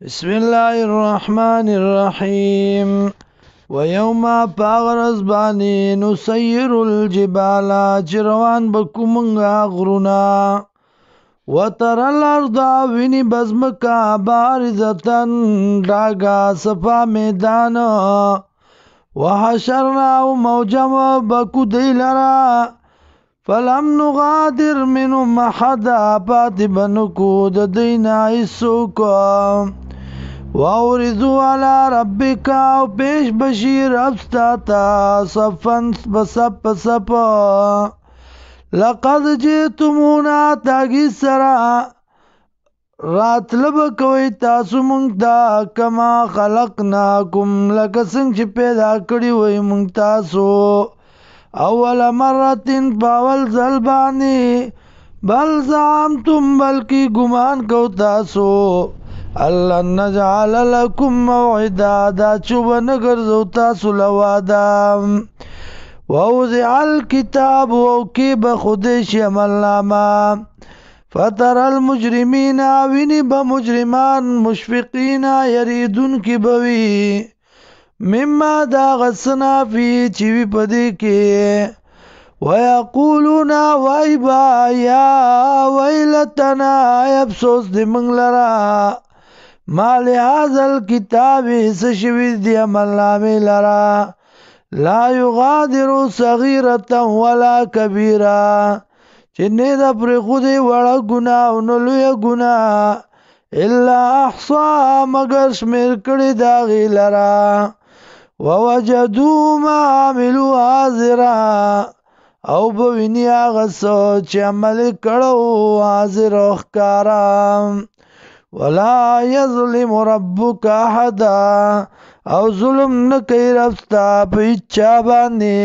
بسم الله الرحمن الرحيم ويوم پاغرز بانی نسير الجبال چروان بکومنگا غرونا وتر الارض ویني بزمکا بارزتن ډاګا صفا میدان وحشرنا موجم بکو دیلرا فلم نغادر منهم احدا پاتبنکو د دینا ایسوکو وَأَوْرِدُوا عَلَى رَبِّكَ او پیش بشیر افستاتا صفن بسپ لقد جئتمونا تاگی سرا راتلب کوئی تاسو مونږ ته کما خلقناکم لکه څنګه چې پیدا کړی وای مونږ تاسو اول مرتين باول ځل باندې بل زعمتم بلکی ګمان کو تاسو الله نجعل لكم موعدا دا چوب نگرزو تاسو لوادا ووضع الكتاب وكيب خدش عملناما فتر المجرمين ویني بمجرمان مشفقين يريدون کی بوي مما دا غسنا فی چوی پدی کی ويقولون وایبا یا ویلتنا افسوس دی منگلرا ما لهذا الكتاب سشوید دی عمل نامی لرا لا يغادر صغيرة ولا كبيرة چنه دا پر خودی وڑا گناہ نلوی گناہ الا احصا مگر شمیر کڑی داغی لرا ووجدوا ما عملوا حاضرا او بوینی آغا سو چه عمل کڑو حاضر اخکارا ولا یظلم ربک احدا او ظلم نکی رفتا پیچا بانی